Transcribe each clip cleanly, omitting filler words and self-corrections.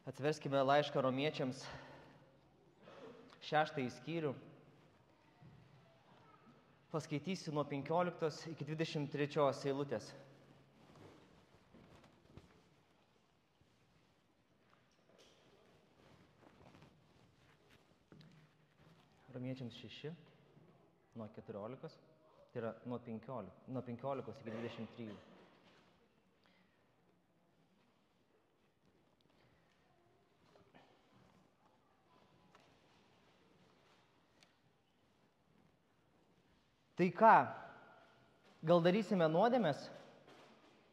Atsiverskime laišką Romiečiams 6 skyrių. Paskaitysiu nuo 15 iki 23 eilutės. Romiečiams 6 nuo 14, tai yra nuo 15 iki 23. Tai ką, gal darysime nuodėmes,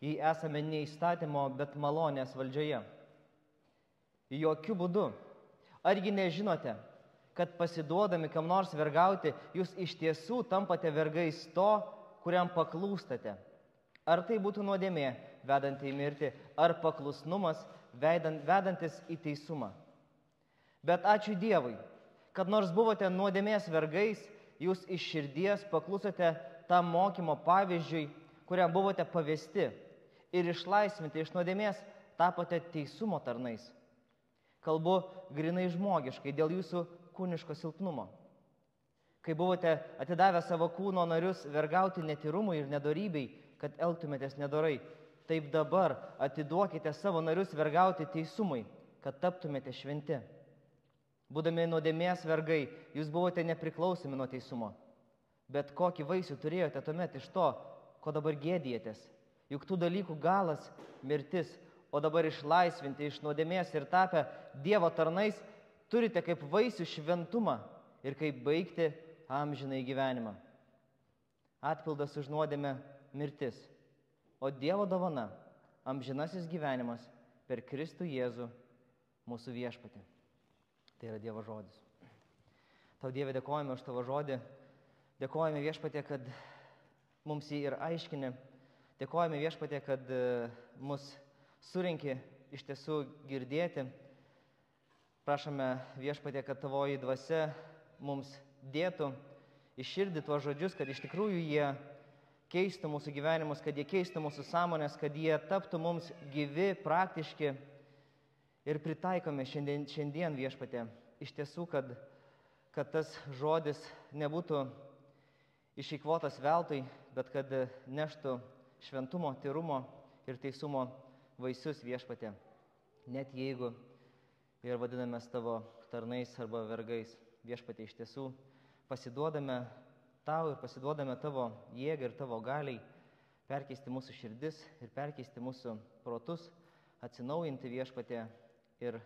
jei esame ne įstatymo, bet malonės valdžioje? Jokiu būdu. Argi nežinote, kad pasiduodami kam nors vergauti, jūs iš tiesų tampate vergais to, kuriam paklūstate? Ar tai būtų nuodėmė, vedanti į mirtį, ar paklusnumas, vedantis į teisumą? Bet ačiū Dievui, kad nors buvote nuodėmės vergais, jūs iš širdies paklusote tam mokymo pavyzdžiui, kuriam buvote pavesti, ir išlaisvinti iš nuodėmės tapote teisumo tarnais. Kalbu grinai žmogiškai dėl jūsų kūniško silpnumo. Kai buvote atidavę savo kūno narius vergauti netyrumui ir nedorybei, kad elgtumėtės nedorai, taip dabar atiduokite savo narius vergauti teisumui, kad taptumėte šventi. Būdami nuodėmės vergai, jūs buvote nepriklausomi nuo teisumo. Bet kokį vaisių turėjote tuomet iš to, ko dabar gėdijatės? Juk tų dalykų galas mirtis, o dabar išlaisvinti iš nuodėmės ir tapę Dievo tarnais, turite kaip vaisių šventumą ir kaip baigti amžinąjį gyvenimą. Atpildas už nuodėmę mirtis, o Dievo dovana amžinasis gyvenimas per Kristų Jėzų, mūsų viešpatį. Tai yra Dievo žodis. Tau, Dieve, dėkojame už tavo žodį. Dėkojame viešpatie, kad mums jį ir aiškini. Dėkojame viešpatie, kad mus surinki iš tiesų girdėti. Prašome viešpatie, kad tavoji dvasia mums dėtų į širdį tuos žodžius, kad iš tikrųjų jie keistų mūsų gyvenimus, kad jie keistų mūsų sąmonės, kad jie taptų mums gyvi, praktiški ir pritaikomi šiandien viešpatie. Iš tiesų, kad tas žodis nebūtų išeikvotas veltui, bet kad neštų šventumo, tyrumo ir teisumo vaisius viešpatie. Net jeigu ir vadinamės tavo tarnais arba vergais. Viešpatie, iš tiesų pasiduodame tau ir pasiduodame tavo jėgai ir tavo galiai perkeisti mūsų širdis ir perkeisti mūsų protus, atsinaujinti viešpatie ir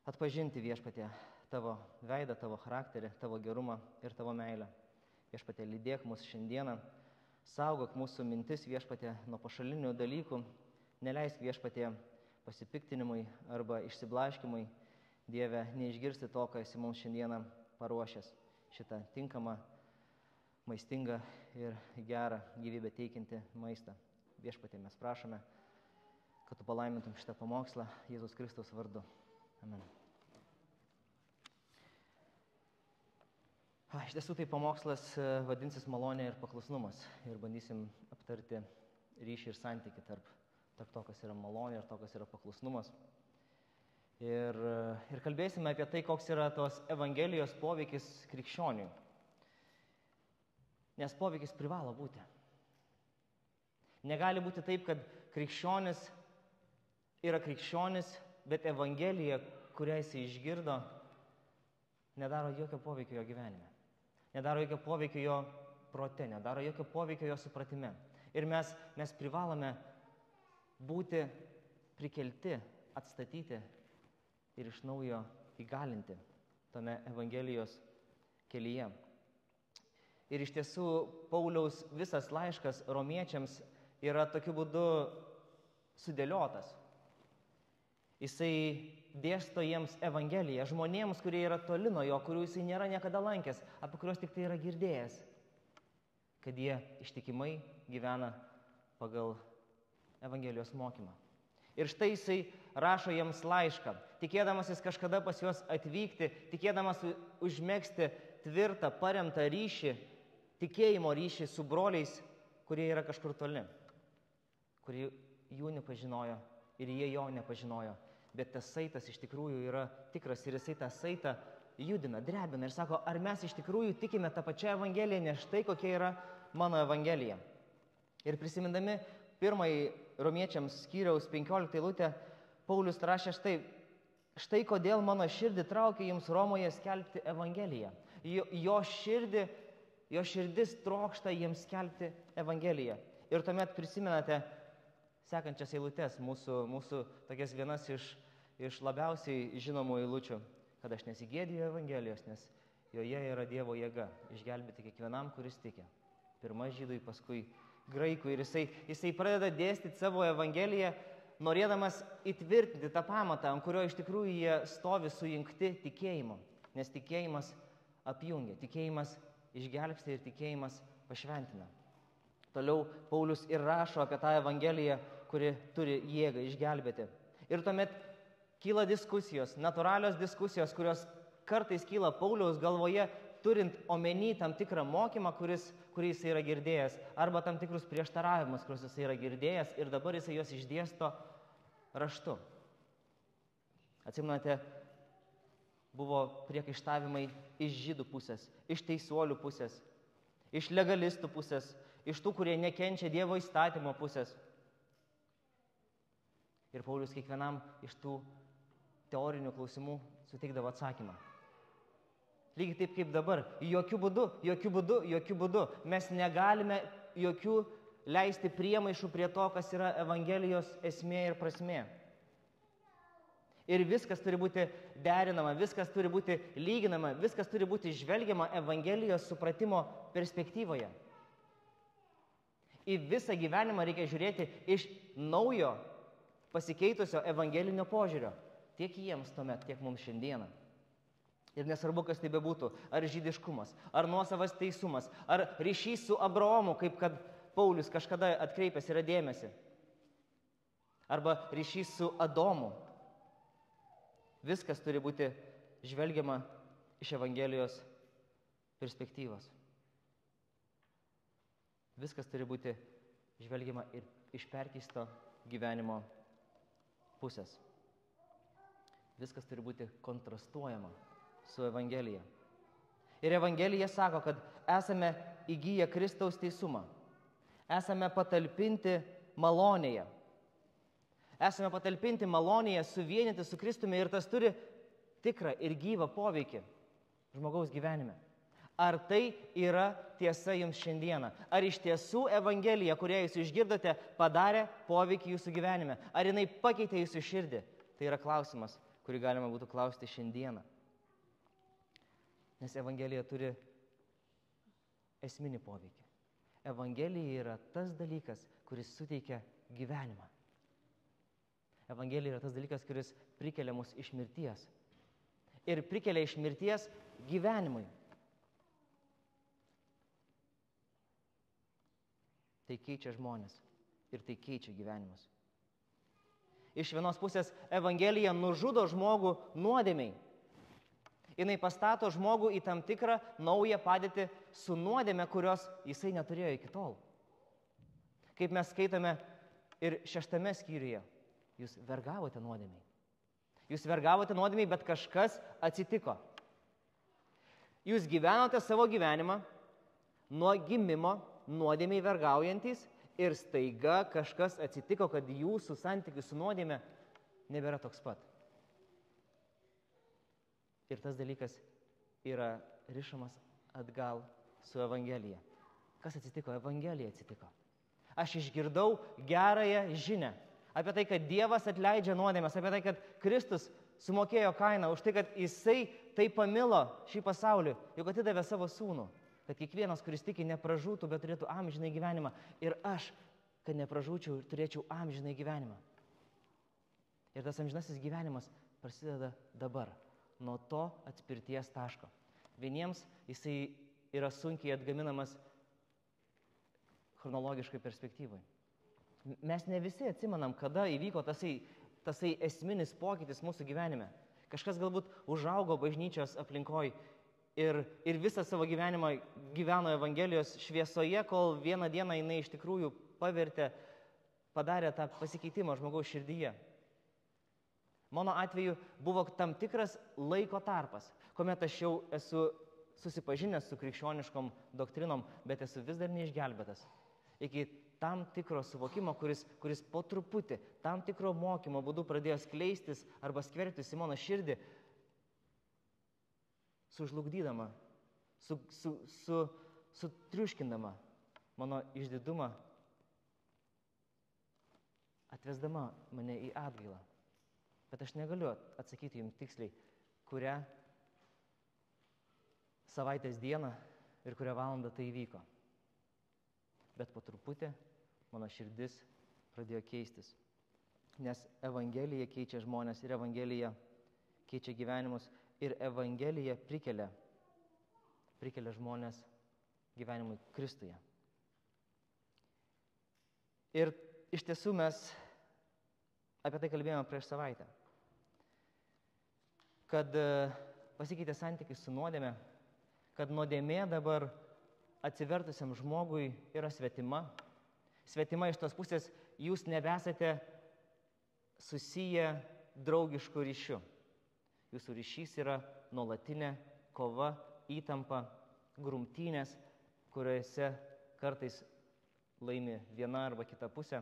atpažinti viešpatie tavo veidą, tavo charakterį, tavo gerumą ir tavo meilę. Viešpatie, lydėk mus šiandieną, saugok mūsų mintis viešpatie nuo pašalinių dalykų, neleisk viešpatie pasipiktinimui arba išsiblaškimui. Dieve, neišgirsti to, ką esi mums šiandieną paruošęs, šitą tinkamą, maistingą ir gerą gyvybę teikiantį maistą. Viešpatie, mes prašome, kad tu palaimintum šitą pamokslą Jėzus Kristaus vardu. Amen. Iš tiesų tai pamokslas vadinsis malonė ir paklusnumas. Ir bandysim aptarti ryšį ir santykį tarp to, kas yra malonė ir to, kas yra paklusnumas. Ir kalbėsime apie tai, koks yra tos Evangelijos poveikis krikščioniui. Nes poveikis privalo būti. Negali būti taip, kad krikščionis yra krikščionis, bet Evangelija, kurią jis išgirdo, nedaro jokio poveikio jo gyvenime. Nedaro jokio poveikio jo prote, nedaro jokio poveikio jo supratime. Ir mes privalome būti prikelti, atstatyti ir iš naujo įgalinti tame Evangelijos kelyje. Ir iš tiesų Pauliaus visas laiškas Romiečiams yra tokiu būdu sudėliotas. Jisai dėsto jiems Evangeliją, žmonėms, kurie yra toli nuo jo, kurių jisai nėra niekada lankęs, apie kuriuos tik tai yra girdėjęs, kad jie ištikimai gyvena pagal Evangelijos mokymą. Ir štai jisai rašo jiems laišką, tikėdamasis kažkada pas juos atvykti, tikėdamas užmegzti tvirtą, paremtą ryšį, tikėjimo ryšį su broliais, kurie yra kažkur toli, kurie jų nepažinojo ir jie jo nepažinojo. bet tas saitas iš tikrųjų yra tikras ir jisai tą saitą judina, drebina ir sako, ar mes iš tikrųjų tikime tą pačią Evangeliją, nes štai kokia yra mano Evangelija. Ir prisimindami 1 Romiečiams skyriaus 15 eilutę, Paulius rašė štai kodėl mano širdį traukia jums Romoje skelbti Evangeliją. Jo širdis trokšta jiems skelbti Evangeliją. Ir tuomet prisimenate sekančias eilutes, mūsų tokias vienas iš labiausiai žinomų eilučių, kad aš nesigėdiju Evangelijos, nes joje yra Dievo jėga išgelbėti kiekvienam, kuris tiki. Pirma žydui, paskui graikui. Ir jisai pradeda dėstyti savo Evangeliją, norėdamas įtvirtinti tą pamatą, ant kurio iš tikrųjų jie stovi sujungti tikėjimu. Nes tikėjimas apjungia, tikėjimas išgelbsti ir tikėjimas pašventina. Toliau Paulius ir rašo apie tą Evangeliją, kuri turi jėgą išgelbėti. Ir tuomet kyla diskusijos, natūralios diskusijos, kurios kartais kyla Pauliaus galvoje, turint omeny tam tikrą mokymą, kurį jis yra girdėjęs, arba tam tikrus prieštaravimus, kuriuos jis yra girdėjęs ir dabar jis juos išdėsto raštu. Atsimenate, buvo priekaištavimai iš žydų pusės, iš teisuolių pusės, iš legalistų pusės, iš tų, kurie nekenčia Dievo įstatymo pusės. Ir Paulius kiekvienam iš tų teorinių klausimų suteikdavo atsakymą. Lygiai taip kaip dabar. Jokių būdų. Mes negalime jokių leisti priemaišų prie to, kas yra Evangelijos esmė ir prasmė. Ir viskas turi būti derinama, viskas turi būti lyginama, viskas turi būti žvelgiama Evangelijos supratimo perspektyvoje. Į visą gyvenimą reikia žiūrėti iš naujo pasikeitusio evangelinio požiūrio. Tiek jiems tuomet, tiek mums šiandieną. Ir nesvarbu, kas tai bebūtų, ar žydiškumas, ar nuosavas teisumas, ar ryšys su Abraomu, kaip kad Paulius kažkada atkreipęs yra dėmesį. Arba ryšys su Adomu. Viskas turi būti žvelgiama iš Evangelijos perspektyvos. Viskas turi būti žvelgiama ir iš perkeisto gyvenimo pusės. Viskas turi būti kontrastuojama su Evangelija. Ir Evangelija sako, kad esame įgyję Kristaus teisumą. Esame patalpinti malonėje. Esame patalpinti malonėje, suvienyti su Kristumi ir tas turi tikrą ir gyvą poveikį žmogaus gyvenime. Ar tai yra tiesa jums šiandieną? Ar iš tiesų Evangelija, kurią jūs išgirdote, padarė poveikį jūsų gyvenime? Ar jinai pakeitė jūsų širdį? Tai yra klausimas, kurį galima būtų klausti šiandieną. Nes Evangelija turi esminį poveikį. Evangelija yra tas dalykas, kuris suteikia gyvenimą. Evangelija yra tas dalykas, kuris prikelia mus iš mirties. Ir prikelia iš mirties gyvenimui. Tai keičia žmonės ir tai keičia gyvenimus. Iš vienos pusės Evangelija nužudo žmogų nuodėmiai. Jinai pastato žmogų į tam tikrą naują padėtį su nuodėme, kurios jisai neturėjo iki tol. Kaip mes skaitome ir 6 skyriuje, jūs vergavote nuodėmiai. Jūs vergavote nuodėmiai, bet kažkas atsitiko. Jūs gyvenote savo gyvenimą nuo gimimo nuodėmiai vergaujantis ir staiga kažkas atsitiko, kad jūsų santykis su nuodėme nebėra toks pat. Ir tas dalykas yra rišamas atgal su Evangelija. Kas atsitiko? Evangelija atsitiko. Aš išgirdau gerąją žinią apie tai, kad Dievas atleidžia nuodėmes, apie tai, kad Kristus sumokėjo kainą už tai, kad Jisai taip pamilo šį pasaulį, juk atidavė savo sūnų, kad kiekvienas, kuris tiki, nepražūtų, bet turėtų amžinai gyvenimą. Ir aš, kad nepražūčiau ir turėčiau amžinai gyvenimą. Ir tas amžinasis gyvenimas prasideda dabar, nuo to atspirties taško. Vieniems jisai yra sunkiai atgaminamas chronologiškai perspektyvai. Mes ne visi atsimenam, kada įvyko tasai esminis pokytis mūsų gyvenime. Kažkas galbūt užaugo bažnyčios aplinkoj ir visą savo gyvenimą gyveno Evangelijos šviesoje, kol vieną dieną jinai iš tikrųjų padarė tą pasikeitimą žmogaus širdyje. Mano atveju buvo tam tikras laiko tarpas, kuomet aš jau esu susipažinęs su krikščioniškom doktrinom, bet esu vis dar neišgelbėtas. Iki tam tikro suvokimo, kuris po truputį, tam tikro mokymo būdu pradėjo skleistis arba skverbtis į mano širdį, sužlugdydama, sutriuškindama mano išdidumą, atvesdama mane į atgailą. Bet aš negaliu atsakyti jums tiksliai, kurią savaitės dieną ir kurią valandą tai įvyko. Bet po truputį mano širdis pradėjo keistis. Nes Evangelija keičia žmonės ir Evangelija keičia gyvenimus ir Evangelija prikelia žmonės gyvenimui Kristuje. Ir iš tiesų mes apie tai kalbėjome prieš savaitę, kad pasikeitė santykis su nuodėme, kad nuodėmė dabar atsivertusiam žmogui yra svetima. Svetima iš tos pusės, jūs nebesate susiję draugiškų ryšių. Jūsų ryšys yra nuolatinė kova, įtampa, grumtynės, kuriuose kartais laimi viena arba kita pusė,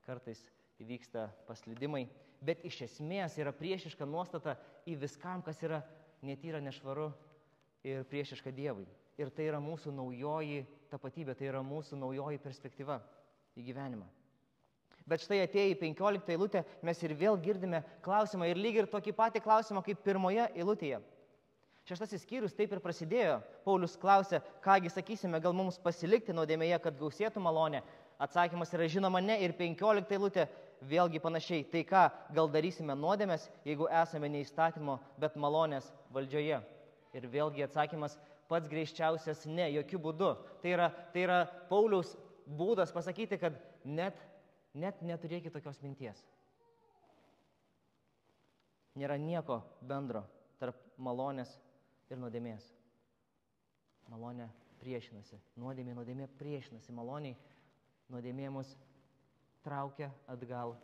kartais įvyksta paslydimai, bet iš esmės yra priešiška nuostata į viskam, kas yra netyra, nešvaru ir priešiška Dievui. Ir tai yra mūsų naujoji tapatybė, tai yra mūsų naujoji perspektyva į gyvenimą. Bet štai atėję į 15 eilutę, mes ir vėl girdime klausimą ir lyg ir tokį patį klausimą kaip pirmoje eilutėje. 6 skyrius taip ir prasidėjo. Paulius klausė, kągi sakysime, gal mums pasilikti nuodėmėje, kad gausėtų malonė. Atsakymas yra žinoma ne ir 15 eilutė vėlgi panašiai. Tai ką, gal darysime nuodėmės, jeigu esame ne įstatymo, bet malonės valdžioje. Ir vėlgi atsakymas pats griežčiausias ne, jokių būdų. Tai yra Pauliaus būdas pasakyti, kad net neturėkit tokios minties. Nėra nieko bendro tarp malonės ir nuodėmės. Malonė priešinasi. Nuodėmė priešinasi maloniai. Nuodėmė mus traukia atgal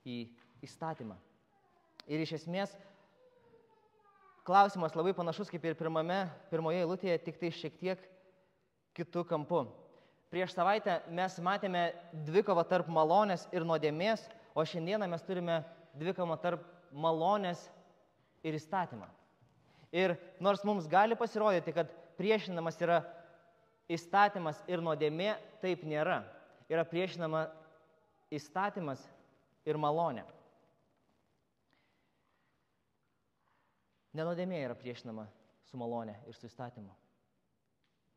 į įstatymą. Ir iš esmės klausimas labai panašus kaip ir pirmoje eilutėje, tik tai šiek tiek kitų kampų. Prieš savaitę mes matėme dvikovą tarp malonės ir nuodėmės, o šiandieną mes turime dvikovą tarp malonės ir įstatymą. Ir nors mums gali pasirodyti, kad priešinamas yra įstatymas ir nuodėmė, taip nėra. Yra priešinama įstatymas ir malonė. Ne nuodėmė yra priešinama su malonė ir su įstatymu,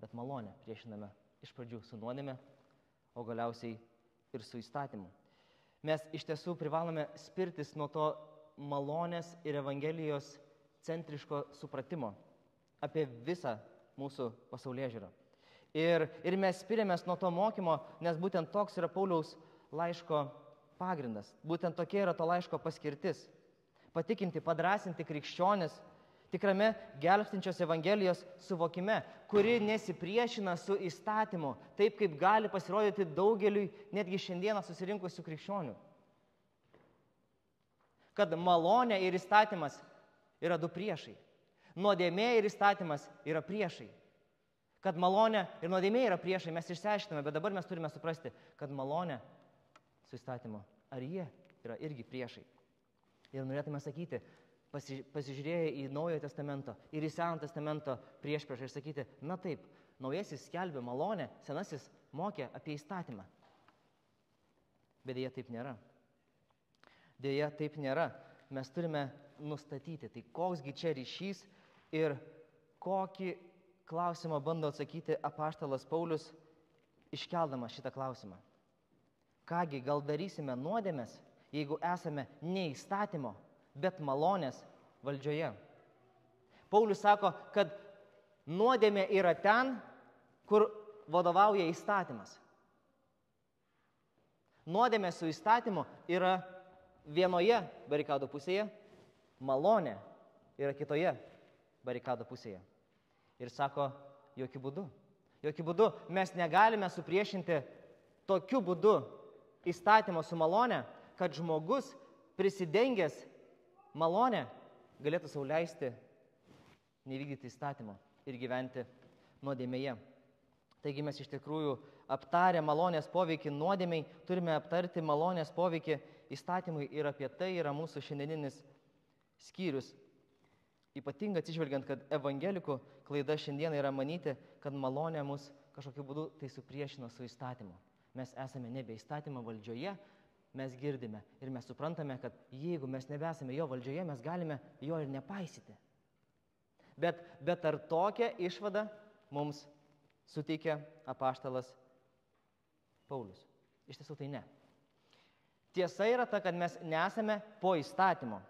bet malonė priešiname iš pradžių su nuodėmė, o galiausiai ir su įstatymu. Mes iš tiesų privalome spirtis nuo to malonės ir Evangelijos centriško supratimo apie visą mūsų pasaulėžiūrą. Ir mes spiriamės nuo to mokymo, nes būtent toks yra Pauliaus laiško pagrindas. Būtent tokia yra to laiško paskirtis. Patikinti, padrasinti krikščionis tikrame gelbstinčios Evangelijos suvokime, kuri nesipriešina su įstatymu, taip kaip gali pasirodyti daugeliui netgi šiandieną susirinkusių krikščionių. Kad malonė ir įstatymas yra du priešai. Nuodėmė ir įstatymas yra priešai. Kad malonė ir nuodėmė yra priešai, mes išsiaiškiname, bet dabar mes turime suprasti, kad malonė su įstatymu, ar jie yra irgi priešai. Ir norėtume sakyti, pasižiūrėję į Naujojo testamento ir į Senojo testamento priešpriešą ir sakyti, na taip, Naujasis skelbė malonę, Senasis mokė apie įstatymą. Bet dėja taip nėra. Dėja taip nėra. Mes turime nustatyti, tai koksgi čia ryšys ir kokį klausimą bando atsakyti apaštalas Paulius, iškeldamas šitą klausimą. Kągi, gal darysime nuodėmės, jeigu esame ne įstatymo, bet malonės valdžioje. Paulius sako, kad nuodėmė yra ten, kur vadovauja įstatymas. Nuodėmė su įstatymu yra vienoje barikado pusėje, malonė yra kitoje barikado pusėje. Ir sako, jokių būdų. Jokių būdų mes negalime supriešinti tokiu būdu įstatymo su malonė, kad žmogus prisidengęs malonė galėtų sau leisti nevykdyti įstatymo ir gyventi nuodėmėje. Taigi mes iš tikrųjų aptarę malonės poveikį nuodėmei, turime aptarti malonės poveikį įstatymui ir apie tai yra mūsų šiandieninis skyrius. Ypatingai atsižvelgiant, kad evangelikų klaida šiandieną yra manyti, kad malonė mus kažkokiu būdu tai supriešino su įstatymu. Mes esame nebe įstatymo valdžioje, mes girdime ir mes suprantame, kad jeigu mes nebesame jo valdžioje, mes galime jo ir nepaisyti. Bet ar tokią išvadą mums suteikia apaštalas Paulius? Iš tiesų tai ne. Tiesa yra ta, kad mes nesame po įstatymo.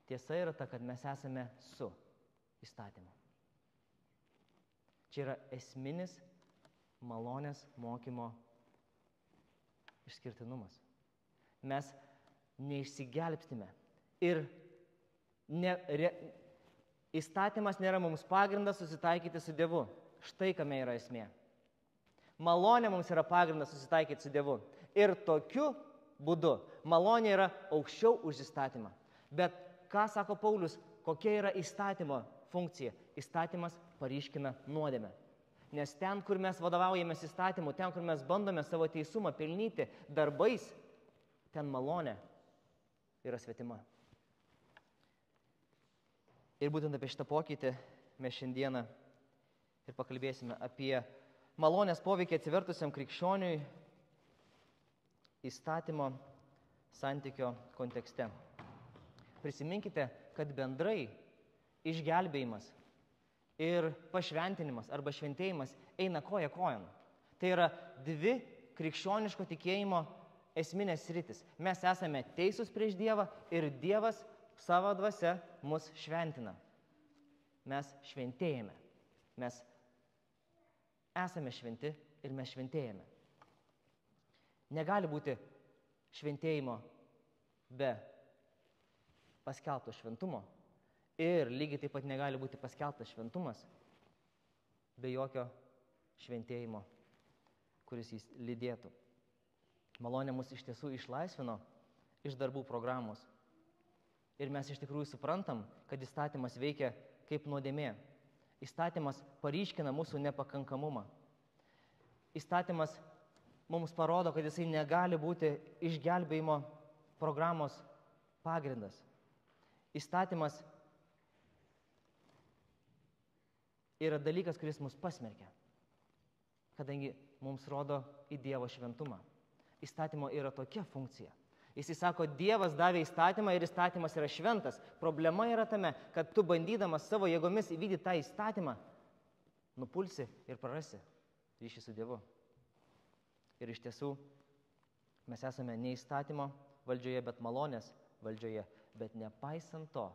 Tiesa yra ta, kad mes esame su įstatymu. Čia yra esminis malonės mokymo išskirtinumas. Mes neišsigelbstime ir įstatymas nėra mums pagrindas susitaikyti su Dievu. Štai kame yra esmė. Malonė mums yra pagrindas susitaikyti su Dievu. Ir tokiu būdu malonė yra aukščiau už įstatymą. Bet ką sako Paulius, kokia yra įstatymo funkcija? Įstatymas paryškina nuodėmę. Nes ten, kur mes vadovaujamės įstatymu, ten, kur mes bandome savo teisumą pelnyti darbais, ten malonė yra svetima. Ir būtent apie šitą pokytį mes šiandieną ir pakalbėsime apie malonės poveikį atsivertusiam krikščioniui įstatymo santykio kontekste. Prisiminkite, kad bendrai išgelbėjimas ir pašventinimas arba šventėjimas eina koja kojon. Tai yra dvi krikščioniško tikėjimo esminės sritis. Mes esame teisūs prieš Dievą ir Dievas savo dvasia mus šventina. Mes šventėjame. Mes esame šventi ir mes šventėjame. Negali būti šventėjimo be paskelbto šventumo. Ir lygiai taip pat negali būti paskelbtas šventumas be jokio šventėjimo, kuris jis lydėtų. Malonė mus iš tiesų išlaisvino iš darbų programos. Ir mes iš tikrųjų suprantam, kad įstatymas veikia kaip nuodėmė. Įstatymas paryškina mūsų nepakankamumą. Įstatymas mums parodo, kad jisai negali būti išgelbėjimo programos pagrindas. Įstatymas yra dalykas, kuris mus pasmerkia, kadangi mums rodo į Dievo šventumą. Įstatymo yra tokia funkcija. Jis sako, Dievas davė įstatymą ir įstatymas yra šventas. Problema yra tame, kad tu bandydamas savo jėgomis įvykdyti tą įstatymą, nupulsi ir prarasi ryšį su Dievu. Ir iš tiesų mes esame ne įstatymo valdžioje, bet malonės valdžioje. Bet nepaisant to,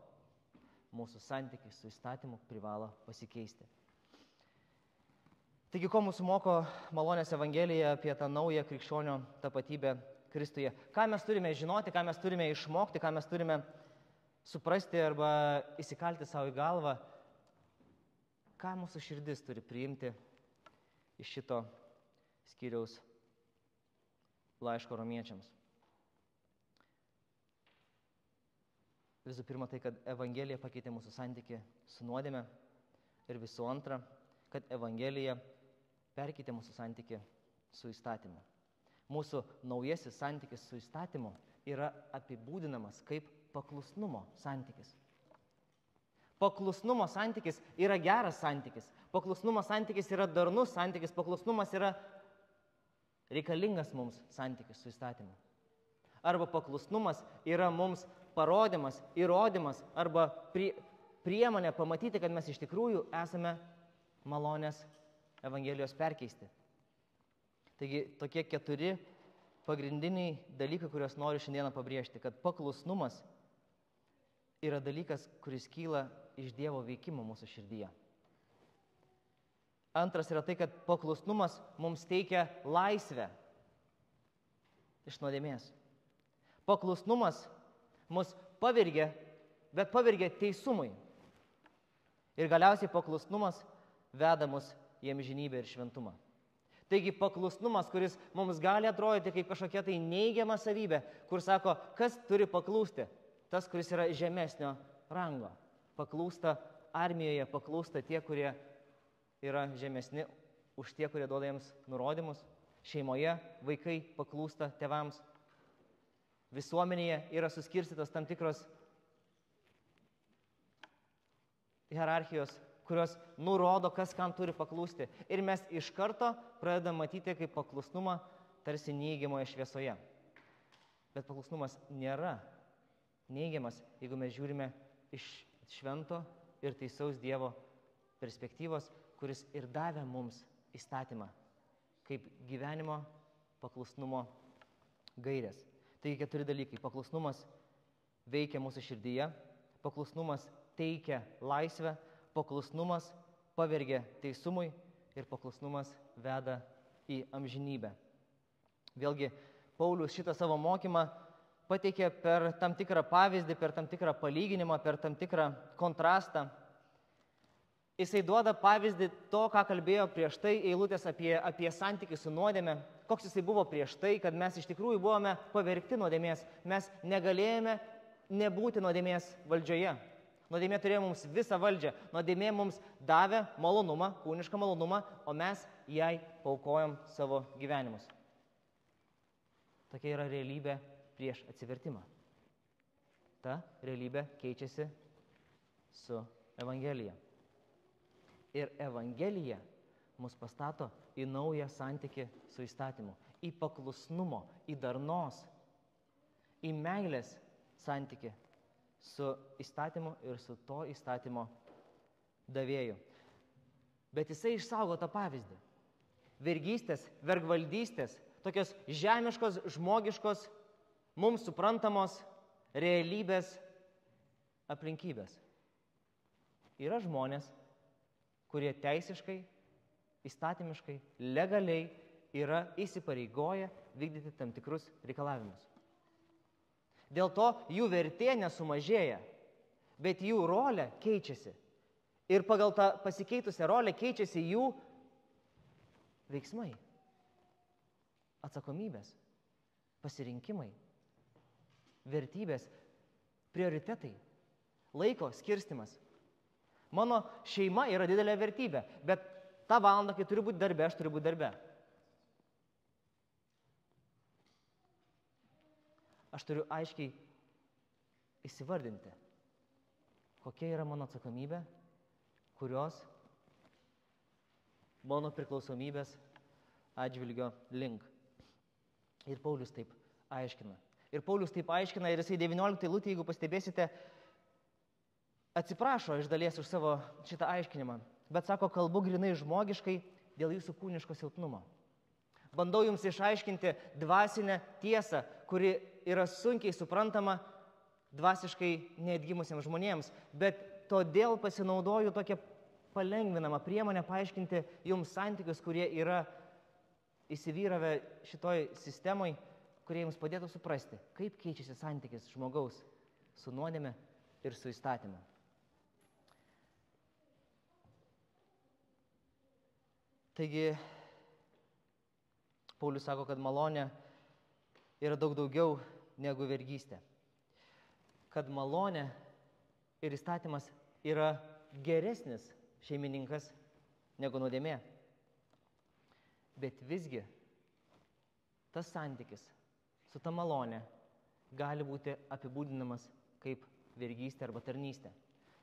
mūsų santykis su įstatymu privalo pasikeisti. Taigi, ko mūsų moko malonės Evangelija apie tą naują krikščionio tapatybę Kristuje? Ką mes turime žinoti, ką mes turime išmokti, ką mes turime suprasti arba įsikalti savo į galvą? Ką mūsų širdis turi priimti iš šito skyriaus laiško romiečiams? Visų pirma, tai, kad Evangelija pakeitė mūsų santykį su nuodėme ir visų antra, kad Evangelija perkeitė mūsų santykį su įstatymu. Mūsų naujasis santykis su įstatymu yra apibūdinamas kaip paklusnumo santykis. Paklusnumo santykis yra geras santykis. Paklusnumo santykis yra darnus santykis. Paklusnumas yra reikalingas mums santykis su įstatymu. Arba paklusnumas yra mums parodymas, įrodymas arba priemonė pamatyti, kad mes iš tikrųjų esame malonės Evangelijos perkeisti. Taigi tokie 4 pagrindiniai dalykai, kuriuos noriu šiandieną pabrėžti, kad paklusnumas yra dalykas, kuris kyla iš Dievo veikimo mūsų širdyje. Antras yra tai, kad paklusnumas mums teikia laisvę iš nuodėmės. Paklusnumas mus pavergia, bet pavergia teisumui. Ir galiausiai paklusnumas veda mus į amžinybę ir šventumą. Taigi paklusnumas, kuris mums gali atrodyti kaip kažkokia tai neigiama savybė, kur sako, kas turi paklūsti. tas, kuris yra žemesnio rango. Paklūsta armijoje, paklūsta tie, kurie yra žemesni už tie, kurie duoda jiems nurodymus. Šeimoje vaikai paklūsta tėvams. Visuomenėje yra suskirstytos tam tikros hierarchijos, kurios nurodo, kas kam turi paklūsti. Ir mes iš karto pradedame matyti kaip paklusnumą tarsi neigiamoje šviesoje. Bet paklusnumas nėra neigiamas, jeigu mes žiūrime iš švento ir teisaus Dievo perspektyvos, kuris ir davė mums įstatymą kaip gyvenimo paklusnumo gairės. Taigi 4 dalykai. Paklusnumas veikia mūsų širdyje, paklusnumas teikia laisvę, paklusnumas pavergia teisumui ir paklusnumas veda į amžinybę. Vėlgi, Paulius šitą savo mokymą pateikė per tam tikrą pavyzdį, per tam tikrą palyginimą, per tam tikrą kontrastą. Jisai duoda pavyzdį to, ką kalbėjo prieš tai, eilutės apie santykį su nuodėme, koks jisai buvo prieš tai, kad mes iš tikrųjų buvome pavergti nuodėmės, mes negalėjome nebūti nuodėmės valdžioje. Nuodėmė turėjo mums visą valdžią, nuodėmė mums davė malonumą, kūnišką malonumą, o mes jai paaukojom savo gyvenimus. Tokia yra realybė prieš atsivertimą. Ta realybė keičiasi su Evangelija. Ir Evangelija mus pastato į naują santykį su įstatymu, į paklusnumo, į darnos, į meilės santykį su įstatymu ir su to įstatymo davėju. Bet jisai išsaugo tą pavyzdį. Vergystės, vergvaldystės, tokios žemiškos, žmogiškos, mums suprantamos realybės aplinkybės. Yra žmonės, kurie teisiškai, įstatymiškai, legaliai yra įsipareigoję vykdyti tam tikrus reikalavimus. Dėl to jų vertė nesumažėja, bet jų rolė keičiasi. Ir pagal tą pasikeitusią rolę keičiasi jų veiksmai, atsakomybės, pasirinkimai, vertybės, prioritetai, laiko skirstimas. Mano šeima yra didelė vertybė, bet tą valandą, kai turiu būti darbe, aš turiu būti darbe. Aš turiu aiškiai įsivardinti, kokia yra mano atsakomybė, kurios mano priklausomybės atžvilgio link. Ir Paulius taip aiškina. Ir jisai 19 eilutė, jeigu pastebėsite, atsiprašo iš dalies už savo šitą aiškinimą, bet sako, kalbu grinai žmogiškai dėl jūsų kūniško silpnumo. Bandau jums išaiškinti dvasinę tiesą, kuri yra sunkiai suprantama dvasiškai neatgimusiems žmonėms, bet todėl pasinaudoju tokią palengvinamą priemonę paaiškinti jums santykius, kurie yra įsivyravę šitoj sistemoj, kurie jums padėtų suprasti, kaip keičiasi santykis žmogaus su nuodėme ir su įstatymu. Taigi, Paulius sako, kad malonė yra daug daugiau negu vergystė. Kad malonė ir įstatymas yra geresnis šeimininkas negu nuodėmė. Bet visgi tas santykis su ta malonė gali būti apibūdinamas kaip vergystė arba tarnystė.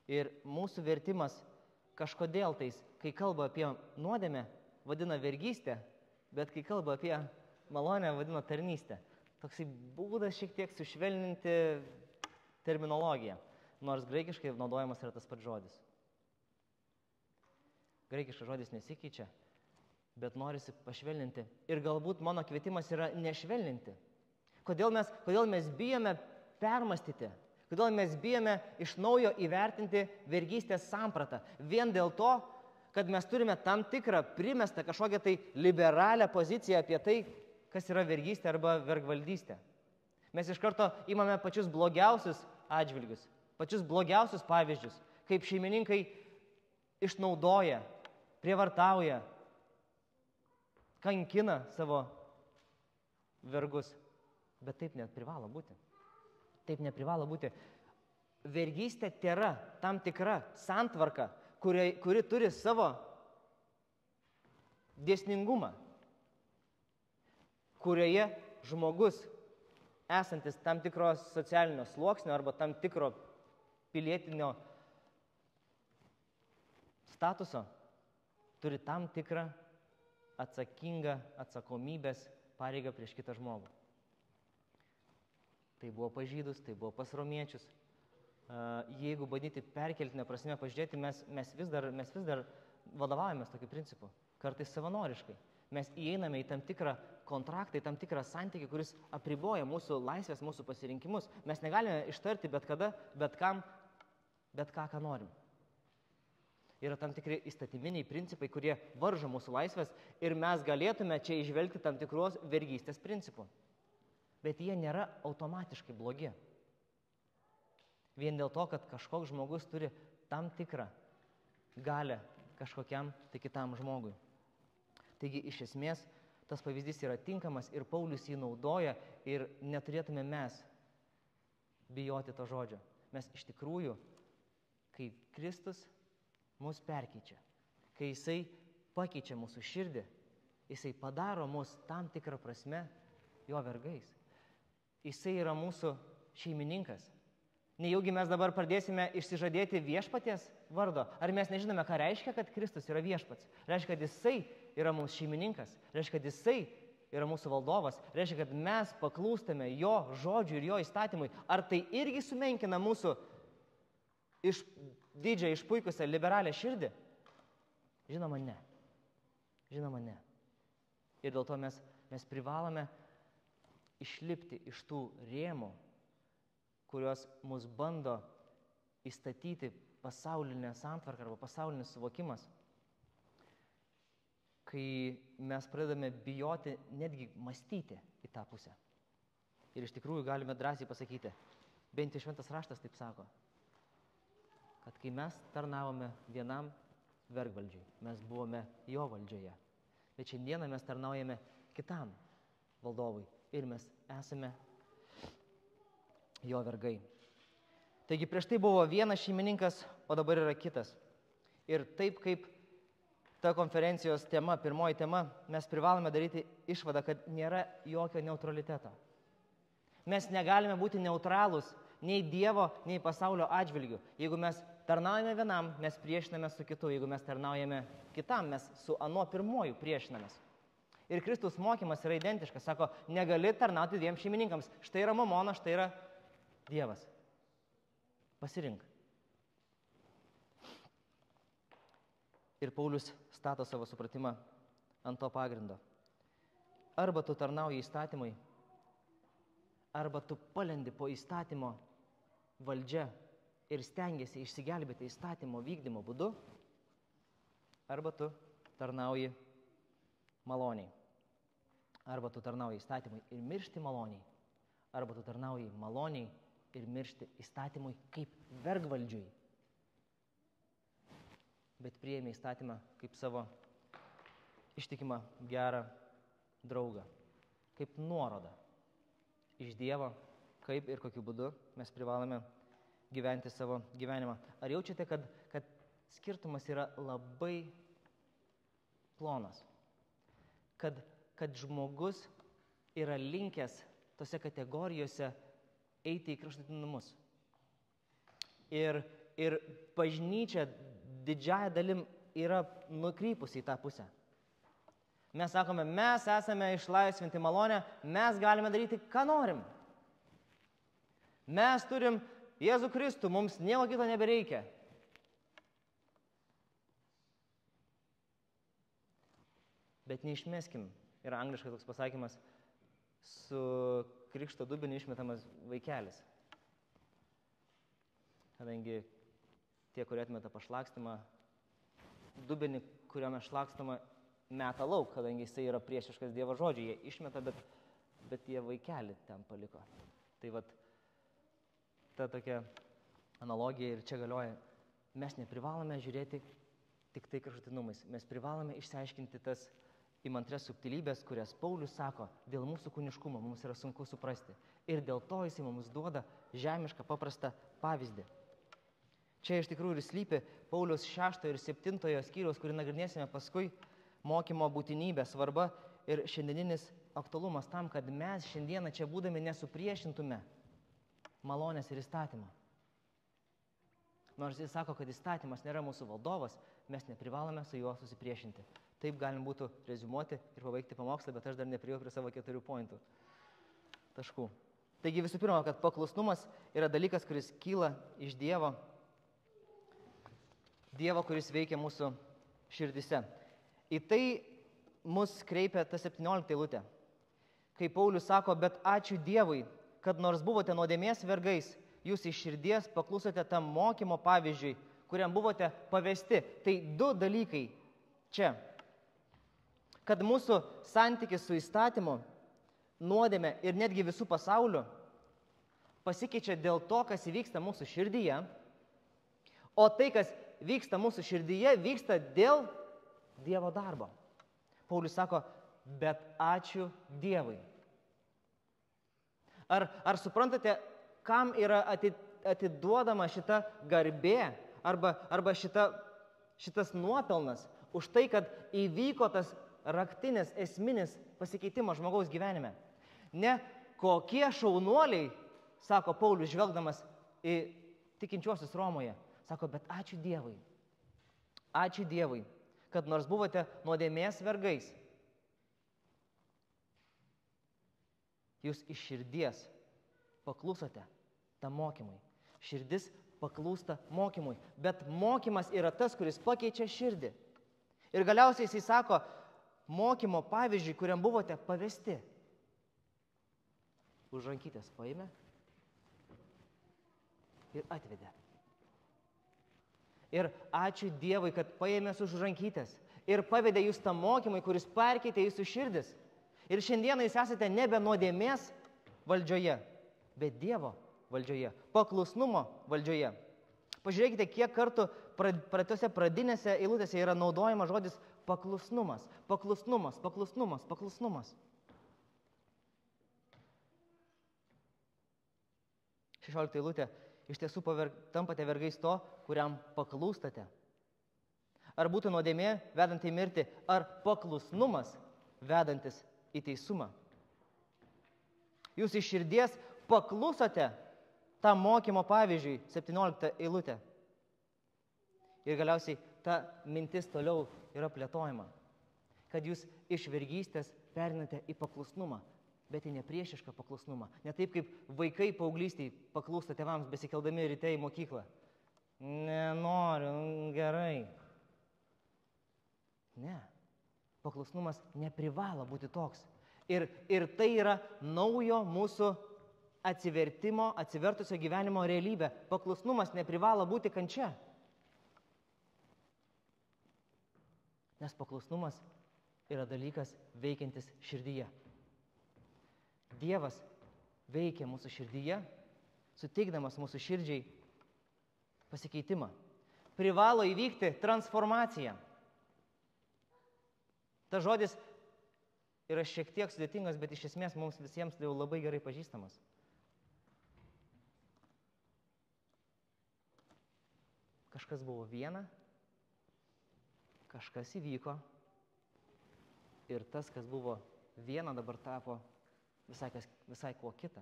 Ir mūsų vertimas kažkodėl tais, kai kalba apie nuodėmę, vadina vergystę, bet kai kalba apie malonę, vadina tarnystę. Toksai būdas šiek tiek sušvelninti terminologiją, nors graikiškai naudojamas yra tas pats žodis. Graikiškas žodis nesikeičia, bet norisi pašvelninti. Ir galbūt mano kvietimas yra nešvelninti. Kodėl mes bijome permastyti? Kodėl mes bijome iš naujo įvertinti vergystės sampratą? Vien dėl to, kad mes turime tam tikrą primestą kažkokią tai liberalią poziciją apie tai, kas yra vergystė arba vergvaldystė. Mes iš karto imame pačius blogiausius atžvilgius, pačius blogiausius pavyzdžius, kaip šeimininkai išnaudoja, prievartauja, kankina savo vergus. Bet taip neprivalo būti. Taip neprivalo būti. vergystė tėra tam tikra santvarka, kuri turi savo dėsningumą, kurioje žmogus, esantis tam tikros socialinio sluoksnio arba tam tikro pilietinio statuso, turi tam tikrą atsakingą atsakomybės pareigą prieš kitą žmogų. Tai buvo pas žydus, tai buvo pas romiečius. Jeigu bandyti perkeltinę prasme pažiūrėti, mes vis dar vadovaujamės tokiu principu, kartais savanoriškai. Mes įeiname į tam tikrą kontraktą, į tam tikrą santykį, kuris apriboja mūsų laisvės, mūsų pasirinkimus. Mes negalime ištarti bet kada, bet kam, bet ką norim. Yra tam tikri įstatyminiai principai, kurie varžo mūsų laisvės ir mes galėtume čia įžvelgti tam tikros vergystės principų. Bet jie nėra automatiškai blogi. Vien dėl to, kad kažkoks žmogus turi tam tikrą galią kažkokiam tai kitam žmogui. Taigi, iš esmės, tas pavyzdys yra tinkamas ir Paulius jį naudoja ir neturėtume mes bijoti to žodžio. Mes iš tikrųjų, kai Kristus mus perkeičia, kai Jisai pakeičia mūsų širdį, Jisai padaro mus tam tikrą prasme jo vergais. Jisai yra mūsų šeimininkas. Nejaugi mes dabar pradėsime išsižadėti viešpaties vardo. Ar mes nežinome, ką reiškia, kad Kristus yra viešpats? Reiškia, kad Jisai yra mūsų šeimininkas. Reiškia, kad Jisai yra mūsų valdovas. Reiškia, kad mes paklūstame jo žodžiui ir jo įstatymui. Ar tai irgi sumenkina mūsų didžią, išpuikusią, liberalią širdį? Žinoma, ne. Žinoma, ne. Ir dėl to mes privalome išlipti iš tų rėmų, kurios mus bando įstatyti pasaulinę santvarką arba pasaulinis suvokimas, kai mes pradedame bijoti netgi mąstyti į tą pusę. Ir iš tikrųjų galime drąsiai pasakyti, bent jau Šventas raštas taip sako, kad kai mes tarnavome vienam vergvaldžiui, mes buvome jo valdžioje. Bet šiandieną mes tarnaujame kitam valdovui ir mes esame jo vergai. Taigi prieš tai buvo vienas šeimininkas, o dabar yra kitas. Ir taip kaip ta konferencijos tema, pirmoji tema, mes privalome daryti išvadą, kad nėra jokio neutraliteto. Mes negalime būti neutralūs nei Dievo, nei pasaulio atžvilgių. Jeigu mes tarnaujame vienam, mes priešinamės su kitu. Jeigu mes tarnaujame kitam, mes su anuo pirmoju priešinamės. Ir Kristaus mokymas yra identiškas. Sako, negali tarnauti dviem šeimininkams. Štai yra Mamonas, štai yra Dievas. Pasirink. Ir Paulius stato savo supratimą ant to pagrindo. Arba tu tarnauji įstatymui, arba tu palendi po įstatymo valdžia ir stengiasi išsigelbėti įstatymo vykdymo būdu, arba tu tarnauji maloniai. Arba tu tarnauji įstatymui ir miršti maloniai, arba tu tarnauji maloniai ir miršti įstatymui kaip vergvaldžiui. Bet priėmė įstatymą kaip savo ištikimą gerą draugą, kaip nuorodą iš Dievo, kaip ir kokiu būdu mes privalome gyventi savo gyvenimą. Ar jaučiate, kad skirtumas yra labai plonas? Kad žmogus yra linkęs tose kategorijose eiti į kraštutinumus. Ir bažnyčia didžiąja dalim yra nukrypusi į tą pusę. Mes sakome, mes esame išlaisvinti malonę, mes galime daryti, ką norim. Mes turim Jėzų Kristų, mums nieko kito nebereikia. Bet neišmeskim, yra angliškai toks pasakymas, su krikšto dubeniu išmetamas vaikelis. Kadangi tie, kurie atmeta pašlakstymą, dubenį, kuriame šlakstama, meta lauk, kadangi jisai yra priešiškas Dievo žodžiui. Jie išmeta, bet jie vaikelį ten paliko. Tai vat, ta tokia analogija ir čia galioja. Mes neprivalome žiūrėti tik tai kraštutinumais. Mes privalome išsiaiškinti tas įmantrias subtilybės, kurias Paulius sako, dėl mūsų kūniškumo mums yra sunku suprasti. Ir dėl to jis mums duoda žemišką, paprastą pavyzdį. Čia iš tikrųjų ir slypi Pauliaus 6 ir 7 skyriaus, kurį nagrinėsime paskui, mokymo būtinybė, svarba ir šiandieninis aktualumas tam, kad mes šiandieną čia būdami nesupriešintume malonės ir įstatymą. Nors jis sako, kad įstatymas nėra mūsų valdovas, mes neprivalome su juo susipriešinti. Taip galim būtų reziumuoti ir pabaigti pamokslą, bet aš dar nepriėjau prie savo 4 pointų. Taškų. Taigi visų pirma, kad paklusnumas yra dalykas, kuris kyla iš Dievo, kuris veikia mūsų širdise. Į tai mus kreipia ta 17 eilutė, kai Paulius sako, bet ačiū Dievui, kad nors buvote nuodėmės vergais, jūs iš širdies paklusote tam mokymo pavyzdžiui, kuriam buvote pavesti. Tai 2 dalykai čia. Kad mūsų santykis su įstatymu, nuodėme ir netgi visų pasauliu pasikeičia dėl to, kas įvyksta mūsų širdyje, o tai, kas vyksta mūsų širdyje, vyksta dėl Dievo darbo. Paulius sako, bet ačiū Dievui. Ar suprantate, kam yra atiduodama šita garbė arba šitas nuopelnas už tai, kad įvyko tas raktinis, esminis pasikeitimas žmogaus gyvenime? Ne kokie šaunuoliai, sako Paulius, žvelgdamas į tikinčiuosius Romoje, sako, bet ačiū Dievui. Ačiū Dievui, kad nors buvote nuodėmės vergais, jūs iš širdies paklusote tam mokymui. Širdis paklūsta mokymui. Bet mokymas yra tas, kuris pakeičia širdį. Ir galiausiai jis sako, mokymo pavyzdžiui, kuriam buvote pavesti. Už rankytės paėmė ir atvedė. Ir ačiū Dievui, kad paėmės už rankytės ir pavedė jūs tam mokymui, kuris perkeitė jūsų širdis. Ir šiandieną jūs esate nebe nuodėmės valdžioje, bet Dievo valdžioje, paklusnumo valdžioje. Pažiūrėkite, kiek kartų tose pradinėse eilutėse yra naudojamas žodis paklusnumas, paklusnumas, paklusnumas, paklusnumas. 16 eilutė. Iš tiesų tampate vergais to, kuriam paklūstate. Ar būtų nuodėmė vedanti į mirtį, ar paklusnumas vedantis į teisumą. Jūs iš širdies paklusote tam mokymo pavyzdžiui, 17 eilutė. Ir galiausiai ta mintis toliau yra plėtojama, kad jūs iš vergystės perinate į paklusnumą, bet į nepriešišką paklusnumą. Ne taip, kaip vaikai paauglystėj paklūsta tėvams besikeldami ryte į mokyklą. Nenoriu, gerai. Ne. Paklusnumas neprivalo būti toks. Ir tai yra naujo mūsų atsivertusio gyvenimo realybė. Paklusnumas neprivalo būti kančia. Nes paklusnumas yra dalykas veikiantis širdyje. Dievas veikia mūsų širdyje, suteikdamas mūsų širdžiai pasikeitimą. Privalo įvykti transformacija. Ta žodis yra šiek tiek sudėtingas, bet iš esmės mums visiems jau labai gerai pažįstamas. Kažkas buvo viena, kažkas įvyko ir tas, kas buvo viena, dabar tapo visai kuo kita.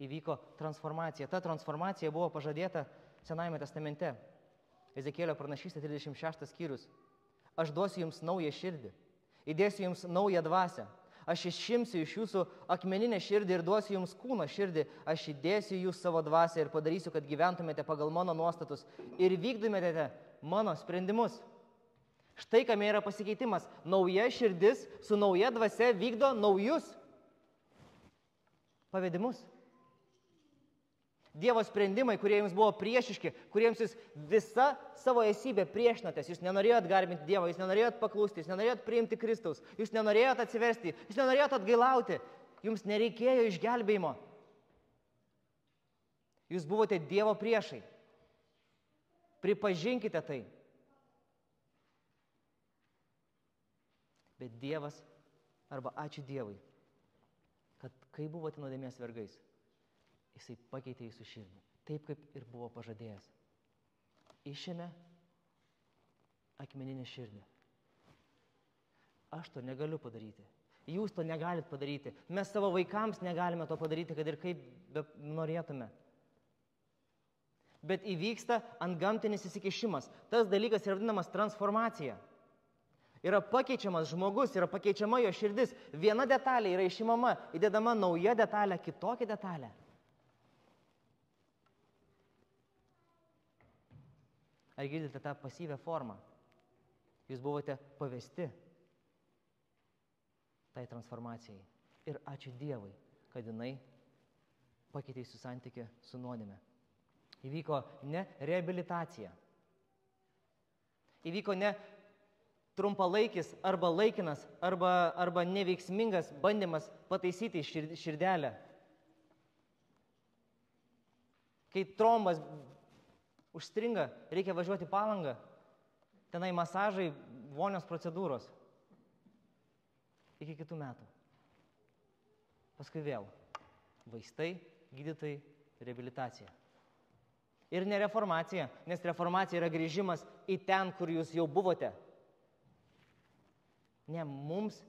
Įvyko transformacija. Ta transformacija buvo pažadėta Senajame testamente. Ezekielio pranašystė 36 skyrius. Aš duosiu jums naują širdį, įdėsiu jums naują dvasią. Aš išimsiu iš jūsų akmeninę širdį ir duosiu jums kūno širdį. Aš įdėsiu jūs savo dvasią ir padarysiu, kad gyventumėte pagal mano nuostatus ir vykdomėte mano sprendimus. Štai kame yra pasikeitimas. Nauja širdis su nauja dvasia vykdo naujus pavedimus. Dievo sprendimai, kurie jums buvo priešiški, kuriems jūs visa savo esybę priešinatės. Jūs nenorėjot garbinti Dievą, jūs nenorėjot paklusti, jūs nenorėjot priimti Kristaus, jūs nenorėjot atsiversti, jūs nenorėjot atgailauti, jums nereikėjo išgelbėjimo. Jūs buvote Dievo priešai. Pripažinkite tai. Bet Dievas, arba ačiū Dievui, kad kai buvote nuodėmės vergais, Jisai pakeitė jūsų širdį, taip kaip ir buvo pažadėjęs. Išėmė akmeninę širdį. Aš to negaliu padaryti. Jūs to negalit padaryti. Mes savo vaikams negalime to padaryti, kad ir kaip norėtume. Bet įvyksta antgamtinis įsikišimas. Tas dalykas yra vadinamas transformacija. Yra pakeičiamas žmogus, yra pakeičiama jo širdis. Viena detalė yra išimama, įdedama nauja detalė, kitokia detalė. Ar girdite tą pasyvę formą? Jūs buvote pavesti tai transformacijai. Ir ačiū Dievui, kad jinai pakeitė jūsų santykį su nuodėme. Įvyko ne reabilitacija. Įvyko ne trumpalaikis arba laikinas arba neveiksmingas bandymas pataisyti širdelę. Kai trombas užstringa, reikia važiuoti į Palangą, tenai masažai, vonios procedūros. Iki kitų metų. Paskui vėl vaistai, gydytojai, reabilitacija. Ir ne reformacija, nes reformacija yra grįžimas į ten, kur jūs jau buvote. Ne, mums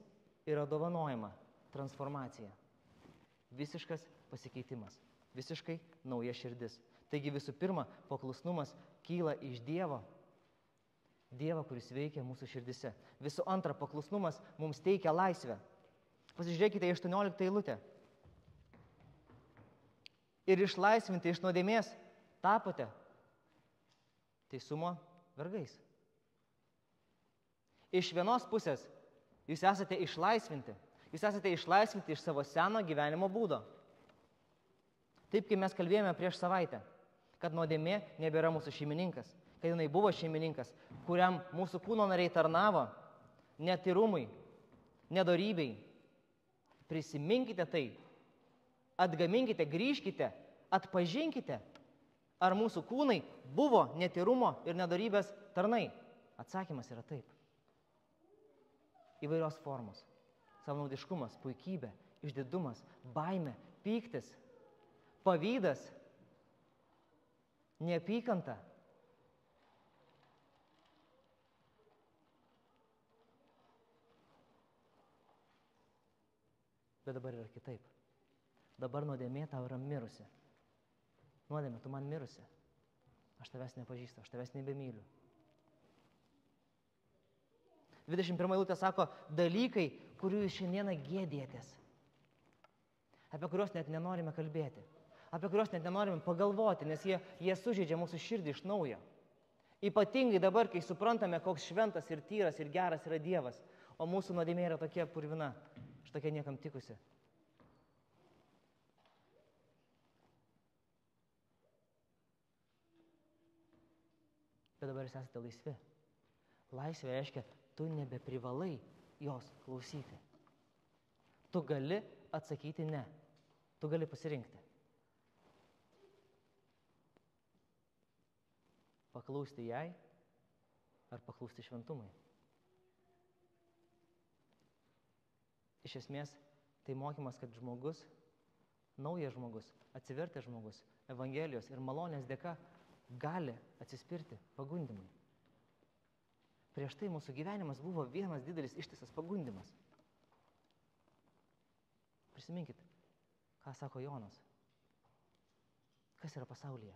yra dovanojama transformacija. Visiškas pasikeitimas. Visiškai nauja širdis. Taigi visų pirma, paklusnumas kyla iš Dievo. Dievo, kuris veikia mūsų širdise. Visų antra, paklusnumas mums teikia laisvę. Pasižiūrėkite į 18 eilutę. Ir išlaisvinti iš nuodėmės tapote teisumo vergais. Iš vienos pusės jūs esate išlaisvinti. Jūs esate išlaisvinti iš savo seno gyvenimo būdo. Taip, kaip mes kalbėjome prieš savaitę, kad nuodėmė nebėra mūsų šeimininkas, kad jinai buvo šeimininkas, kuriam mūsų kūno nariai tarnavo, netyrumui, nedorybei. Prisiminkite tai, atgaminkite, grįžkite, atpažinkite, ar mūsų kūnai buvo netyrumo ir nedorybės tarnai. Atsakymas yra taip. Įvairios formos. Savanaudiškumas, puikybė, išdidumas, baimė, pyktis, pavydas, neapykanta. Bet dabar yra kitaip. Dabar nuodėmė tau yra mirusi. Nuodėmė, tu man mirusi. Aš tavęs nepažįstu, aš tavęs nebemyliu. 21 eilutė sako, dalykai, kurių jūs šiandieną gėdėtės, apie kuriuos net nenorime kalbėti, apie kuriuos net nenorime pagalvoti, nes jie sužeidžia mūsų širdį iš naujo. Ypatingai dabar, kai suprantame, koks šventas ir tyras ir geras yra Dievas, o mūsų nuodėmė yra tokia purvina, šitokia niekam tikusi. Bet dabar jūs esate laisvi. Laisvė reiškia, tu nebeprivalai jos klausyti. Tu gali atsakyti ne. Tu gali pasirinkti. Paklausti jai ar paklausti šventumui. Iš esmės, tai mokymas, kad žmogus, naujas žmogus, atsivertęs žmogus, Evangelijos ir malonės dėka gali atsispirti pagundimui. Prieš tai mūsų gyvenimas buvo vienas didelis ištisas pagundimas. Prisiminkit, ką sako Jonas. Kas yra pasaulyje?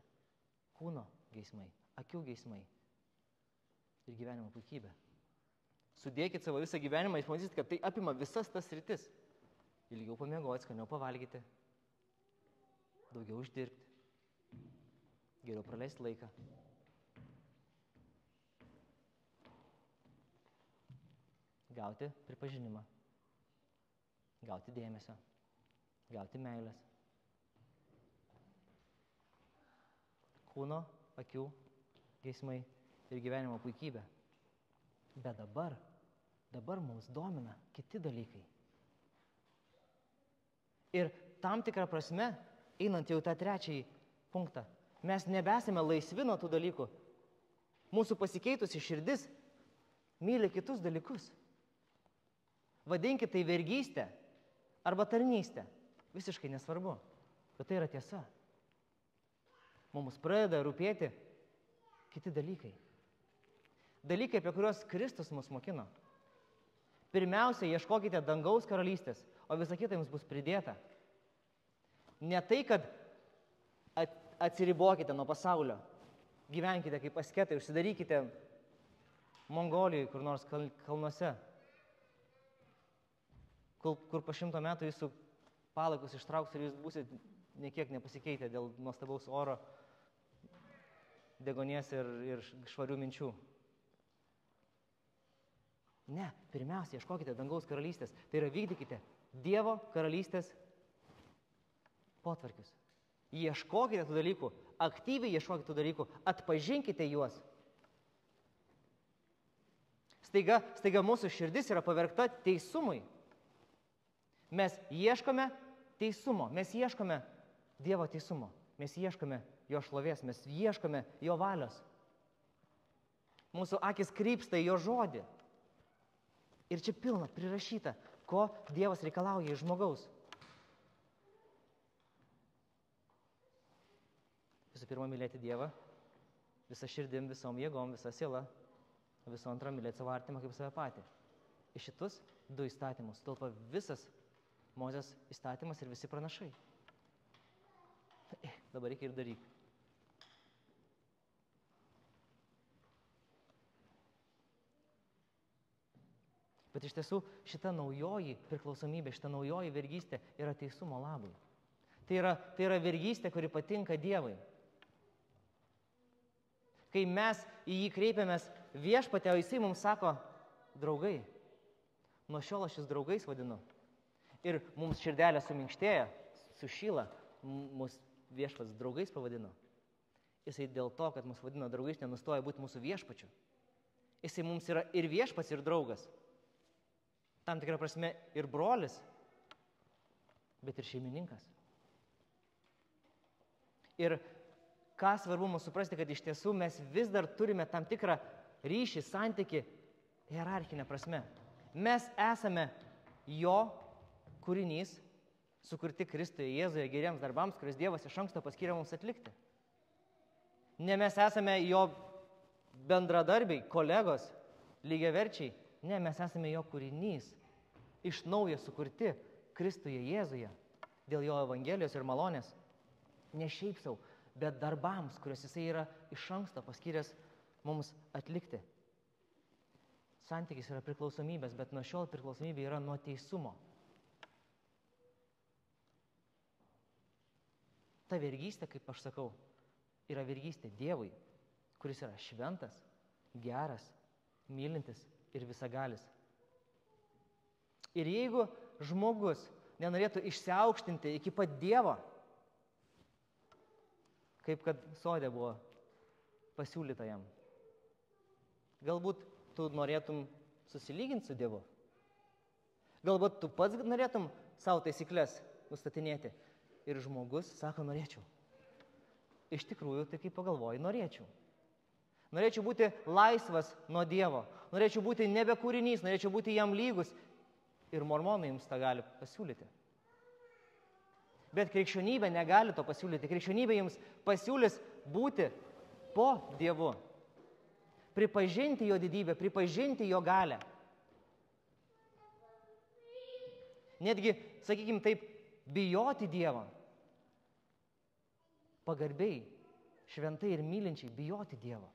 Kūno geismai, akių geismai ir gyvenimo puikybė. Sudėkit savo visą gyvenimą, jūs pamatysit, kad tai apima visas tas sritis. Ilgiau pamiegoti, skaniau pavalgyti, daugiau uždirbti, geriau praleisti laiką. Gauti pripažinimą, gauti dėmesio, gauti meilės. Kūno, akių, geismai ir gyvenimo puikybė. Bet dabar mums domina kiti dalykai. Ir tam tikrą prasme, einant jau tą trečiąjį punktą, mes nebesame laisvi nuo tų dalykų. Mūsų pasikeitusi širdis myli kitus dalykus. Vadinkite tai vergystę arba tarnystę. Visiškai nesvarbu, bet tai yra tiesa. Mums pradeda rūpėti kiti dalykai. Dalykai, apie kuriuos Kristus mus mokino. Pirmiausia, ieškokite dangaus karalystės, o visa kita jums bus pridėta. Ne tai, kad atsiribokite nuo pasaulio, gyvenkite kaip asketai, užsidarykite Mongolijoje, kur nors kalnuose, kur po 100 metų jūsų palaikus ištrauks ir jūs būsit niekiek nepasikeitę dėl nuostabaus oro, degonės ir švarių minčių. Ne, pirmiausia, ieškokite dangaus karalystės. Tai yra vykdykite Dievo karalystės potvarkius. Ieškokite tų dalykų, aktyviai ieškokite tų dalykų, atpažinkite juos. Staiga mūsų širdis yra pavergta teisumui. Mes ieškome teisumo, mes ieškome Dievo teisumo, mes ieškome jo šlovės, mes ieškome jo valios. Mūsų akis krypsta į jo žodį. Ir čia pilna prirašyta, ko Dievas reikalauja iš žmogaus. Visų pirma, mylėti Dievą, visą širdim, visom jėgom, visą sielą. Visų antra, mylėti savo artimą kaip save patį. Į šitus 2 įstatymus telpa visas Mozės įstatymas ir visi pranašai. Dabar reikia ir daryk. Bet iš tiesų šita naujoji priklausomybė, šita naujoji vergystė yra teisumo labui. Tai yra vergystė, kuri patinka Dievui. Kai mes į jį kreipiamės viešpatę, o jisai mums sako, draugai, nuo šiol aš jūs draugais vadinu. Ir mums širdelė suminkštėja, sušyla, mus viešpats draugais pavadino. Jisai dėl to, kad mus vadino draugais, nenustoja būti mūsų viešpačiu. Jisai mums yra ir viešpats, ir draugas. Tam tikrą prasme ir brolis, bet ir šeimininkas. Ir ką svarbu mums suprasti, kad iš tiesų mes vis dar turime tam tikrą ryšį, santyki, hierarchinę prasme. Mes esame jo kūrinys, sukurti Kristuje Jėzuje geriems darbams, kuriuos Dievas iš anksto paskyrė mums atlikti. Ne mes esame jo bendradarbiai, kolegos, lygiaverčiai. Ne, mes esame jo kūrinys, iš naujo sukurti Kristuje Jėzuje, dėl jo evangelijos ir malonės. Ne šiaip sau, bet darbams, kuriuos jisai yra iš anksto paskyręs mums atlikti. Santykis yra priklausomybės, bet nuo šiol priklausomybė yra nuo teisumo. Ta vergystė, kaip aš sakau, yra vergystė Dievui, kuris yra šventas, geras, mylintis ir visagalis. Ir jeigu žmogus nenorėtų išsiaukštinti iki pat Dievo, kaip kad sode buvo pasiūlyta jam, galbūt tu norėtum susilyginti su Dievu. Galbūt tu pats norėtum savo taisyklės nustatinėti. Ir žmogus sako, norėčiau. Iš tikrųjų, tai kaip pagalvoji, norėčiau. Norėčiau būti laisvas nuo Dievo. Norėčiau būti nebe kūrinys, norėčiau būti jam lygus. Ir mormonai jums tą gali pasiūlyti. Bet krikščionybė negali to pasiūlyti. Krikščionybė jums pasiūlys būti po Dievu. Pripažinti jo didybę, pripažinti jo galę. Netgi, sakykime taip, bijoti Dievo. Pagarbiai, šventai ir mylinčiai bijoti Dievo.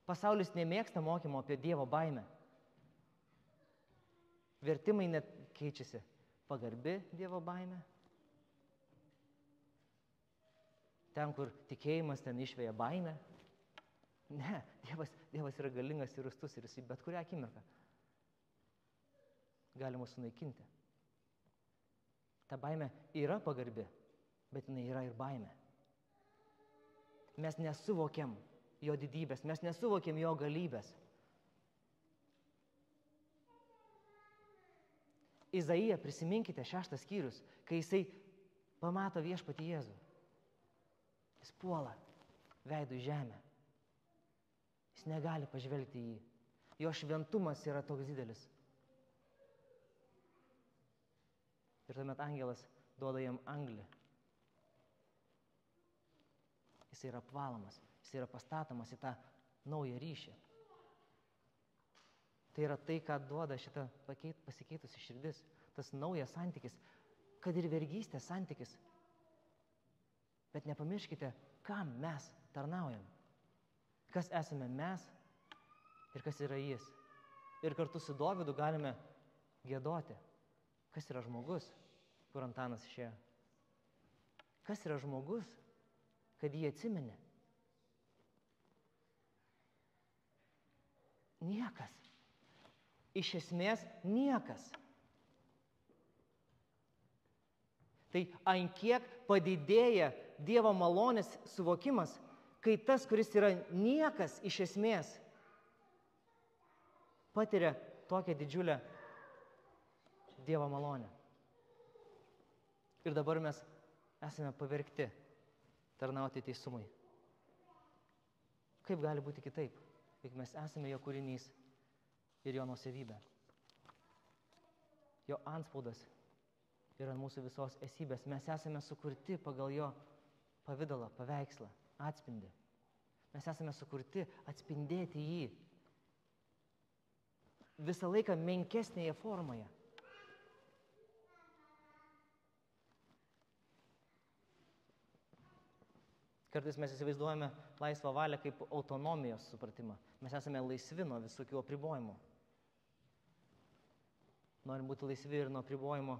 Pasaulis nemėgsta mokymo apie Dievo baimę. Vertimai net keičiasi. Pagarbi Dievo baimė. Ten, kur tikėjimas, ten išveja baimę. Ne, Dievas yra galingas ir rūstus ir jis bet kurią akimirką galima sunaikinti. Ta baimė yra pagarbi, bet jinai yra ir baimė. Mes nesuvokiam jo didybės, mes nesuvokiam jo galybės. Izaija, prisiminkite 6 skyrius, kai jisai pamato viešpatį Jėzų. Jis puola veidu į žemę. Jis negali pažvelgti į jį. Jo šventumas yra toks didelis. Ir tuomet angelas duoda jam anglį. Jis yra apvalomas, jis yra pastatomas į tą naują ryšį. Tai yra tai, ką duoda šita pasikeitusi širdis, tas naujas santykis, kad ir vergystės santykis. Bet nepamirškite, kam mes tarnaujam. Kas esame mes ir kas yra jis. Ir kartu su Dovydu galime giedoti. Kas yra žmogus, kur Antanas išėjo? Kas yra žmogus, kad jį atsimenė? Niekas. Iš esmės niekas. Tai ant kiek padidėja Dievo malonės suvokimas, kai tas, kuris yra niekas iš esmės, patiria tokią didžiulę Dievo malonę. Ir dabar mes esame pavergti tarnauti teisumui. Kaip gali būti kitaip, juk mes esame jo kūrinys ir jo nuosavybė. Jo antspaudas yra mūsų visos esybės. Mes esame sukurti pagal jo pavidalą, paveikslą, atspindį. Mes esame sukurti atspindėti jį visą laiką menkesnėje formoje. Kartais mes įsivaizduojame laisvą valią kaip autonomijos supratimą. Mes esame laisvi nuo visokių apribojimų. Norim būti laisvi ir nuo apribojimo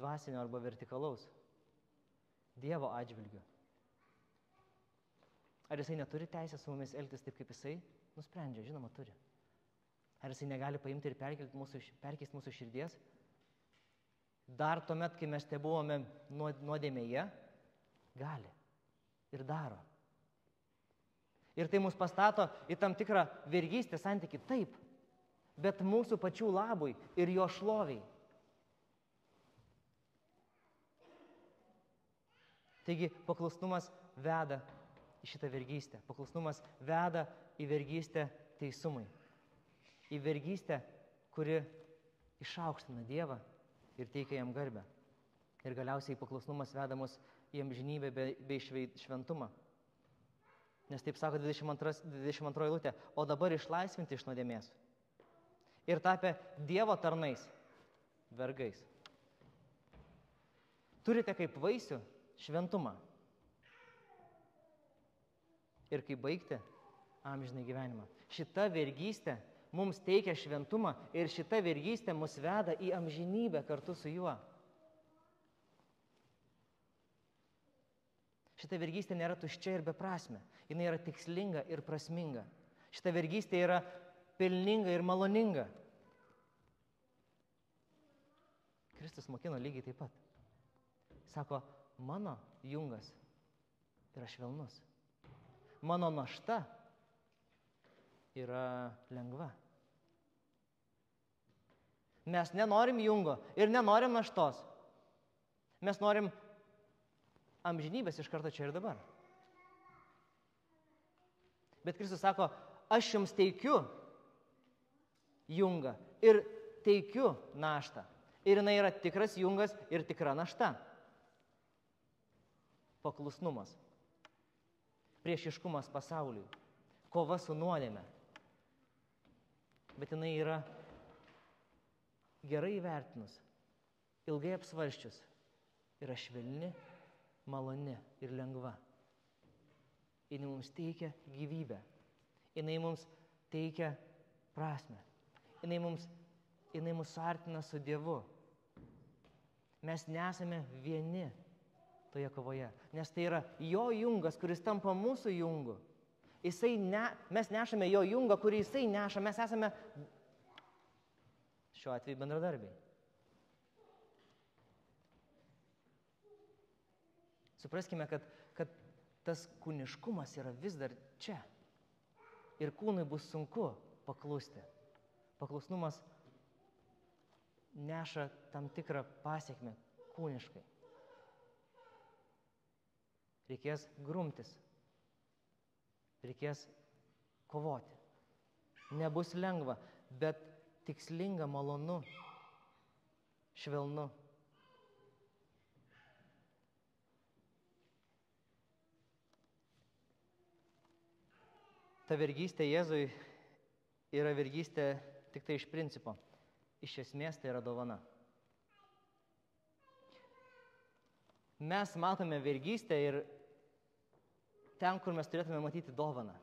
dvasinio arba vertikalaus, Dievo atžvilgiu. Ar jisai neturi teisę su mumis elgtis taip, kaip jisai nusprendžia? Žinoma, turi. Ar jisai negali paimti ir perkeisti mūsų širdies? Dar tuomet, kai mes te buvome nuodėmėje, gali ir daro. Ir tai mus pastato į tam tikrą vergystės santykį, taip, bet mūsų pačių labui ir jo šloviai. Taigi paklusnumas veda į šitą vergystę. Paklusnumas veda į vergystę teisumui. Į vergystę, kuri išaukština Dievą ir teikia jam garbę. Ir galiausiai paklusnumas veda mus į amžinybę bei šventumą. Nes taip sako 22 eilutė, o dabar išlaisvinti iš nuodėmės. Ir tapę Dievo tarnais, vergais. Turite kaip vaisių šventumą. Ir kaip baigti amžinai gyvenimą. Šita vergystė mums teikia šventumą ir šita vergystė mus veda į amžinybę kartu su juo. Šita vergystė nėra tuščia ir beprasmė. Jis yra tikslinga ir prasminga. Šita vergystė yra pelninga ir maloninga. Kristus mokino lygiai taip pat. Sako, mano jungas yra švelnus. Mano našta yra lengva. Mes nenorim jungo ir nenorim naštos. Mes norim amžinybės iš karto čia ir dabar. Bet Kristus sako, aš jums teikiu jungą ir teikiu naštą. Ir jinai yra tikras jungas ir tikra našta. Paklusnumas, priešiškumas pasauliui, kova su nuodėme. Bet jinai yra gerai įvertinus, ilgai apsvarsčius, yra švelni, maloni ir lengva. Jinai mums teikia gyvybę, jinai mums teikia prasmę, jinai mus suartina su Dievu. Mes nesame vieni toje kovoje, nes tai yra jo jungas, kuris tampa mūsų jungu. Mes nešame jo jungą, kurį jisai neša, mes esame šiuo atveju bendradarbiai. Supraskime, kad tas kūniškumas yra vis dar čia. Ir kūnui bus sunku paklusti. Paklusnumas neša tam tikrą pasekmę kūniškai. Reikės grumtis. Reikės kovoti. Nebus lengva, bet tikslinga, malonu. švelnu. Ta vergystė Jėzui yra vergystė tik tai iš principo. Iš esmės tai yra dovana. Mes matome vergystę ir ten, kur mes turėtume matyti dovaną.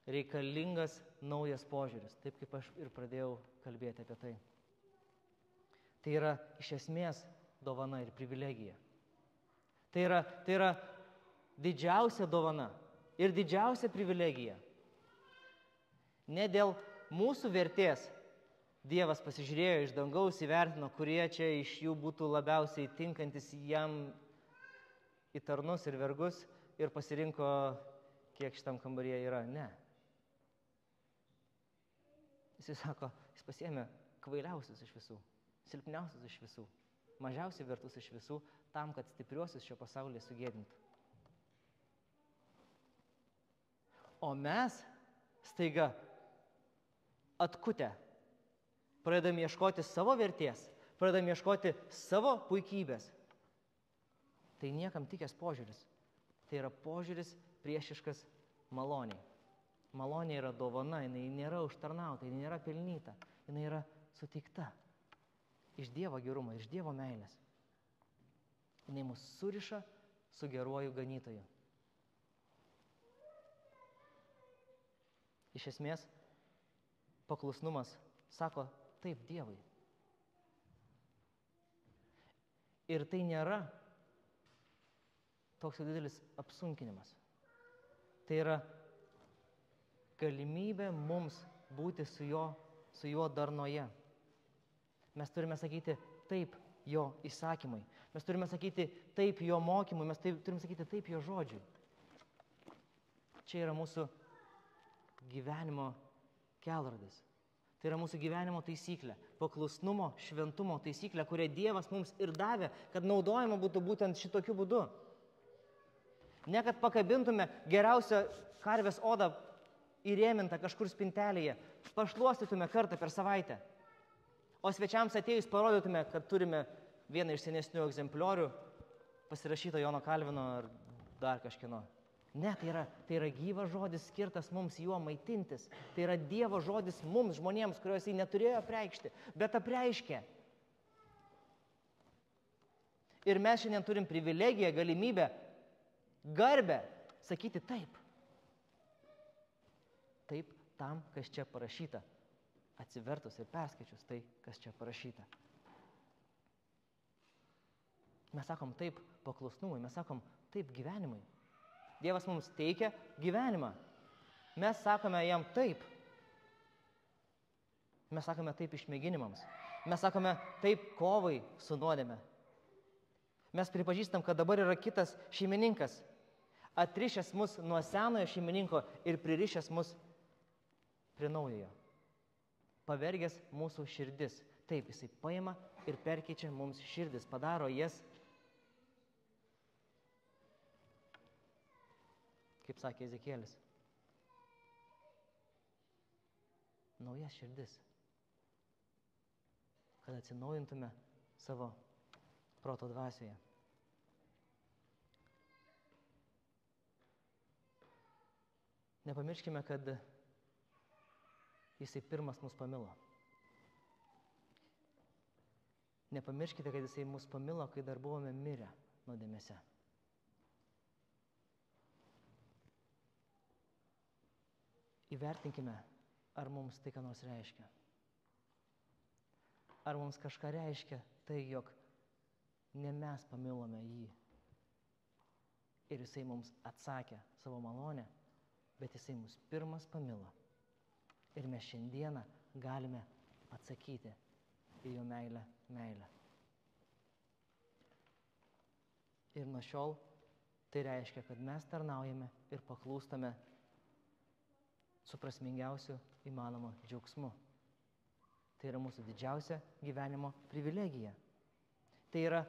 Reikalingas naujas požiūris, taip kaip aš ir pradėjau kalbėti apie tai. Tai yra iš esmės dovana ir privilegija. Tai yra didžiausia dovana ir didžiausia privilegija. Ne dėl mūsų vertės Dievas pasižiūrėjo iš dangaus, įvertino, kurie čia iš jų būtų labiausiai tinkantis jam į tarnus ir vergus ir pasirinko, kiek šitam kambaryje yra. Ne. Jis sako, jis pasiėmė kvailiausius iš visų, silpniausius iš visų, mažiausiai vertus iš visų, tam, kad stipriuosius šio pasaulyje sugėdintų. O mes staiga atkutę pradedam ieškoti savo vertės, pradedam ieškoti savo puikybės. Tai niekam tikęs požiūris. Tai yra požiūris priešiškas maloniai. Malonė yra dovana, jinai nėra užtarnauta, jinai nėra pelnyta, jinai yra suteikta iš Dievo gerumo, iš Dievo meilės. Jinai mus suriša su geruoju ganytoju. Iš esmės, paklusnumas sako taip Dievui. Ir tai nėra toks didelis apsunkinimas. Tai yra galimybė mums būti su juo darnoje. Mes turime sakyti taip jo įsakymui. Mes turime sakyti taip jo mokymui. Mes turime sakyti taip jo žodžiui. Čia yra mūsų gyvenimo kelrodis. Tai yra mūsų gyvenimo taisyklė. Paklusnumo, šventumo taisyklė, kurią Dievas mums ir davė, kad naudojama būtų būtent šitokiu būdu. Ne kad pakabintume geriausią karvės odą įrėmintą kažkur spintelėje, pašluostytume kartą per savaitę. O svečiams atėjus parodytume, kad turime vieną iš senesnių egzempliorių, pasirašytą Jono Kalvino ar dar kažkieno. Ne, tai yra gyvas žodis skirtas mums juo maitintis. Tai yra Dievo žodis mums, žmonėms, kuriuos jis neturėjo apreikšti, bet apreiškė. Ir mes šiandien turim privilegiją, galimybę, garbę sakyti taip. Taip tam, kas čia parašyta. Atsivertus ir perskaičius tai, kas čia parašyta. Mes sakom taip paklusnumui, mes sakom taip gyvenimui. Dievas mums teikia gyvenimą. Mes sakome jam taip. Mes sakome taip išmėginimams. Mes sakome taip kovai su nuodėme. Mes pripažįstam, kad dabar yra kitas šeimininkas, atrišęs mus nuo senojo šeimininko ir pririšęs mus prie naujojo. Pavergęs mūsų širdis. Taip, jisai paima ir perkeičia mums širdis, padaro jas, kaip sakė Ezekielis, naujas širdis, kad atsinaujintume savo proto dvasioje. Nepamirškime, kad jisai pirmas mus pamilo. Nepamirškite, kad jisai mus pamilo, kai dar buvome mirę nuodėmėse. Įvertinkime, ar mums tai ką nors reiškia. Ar mums kažką reiškia tai, jog ne mes pamilome jį. Ir jisai mums atsakė savo malonę, bet jisai mus pirmas pamilo. Ir mes šiandieną galime atsakyti į jo meilę. Ir nuo šiol tai reiškia, kad mes tarnaujame ir paklūstame su prasmingiausiu įmanomu džiaugsmu. Tai yra mūsų didžiausia gyvenimo privilegija. Tai yra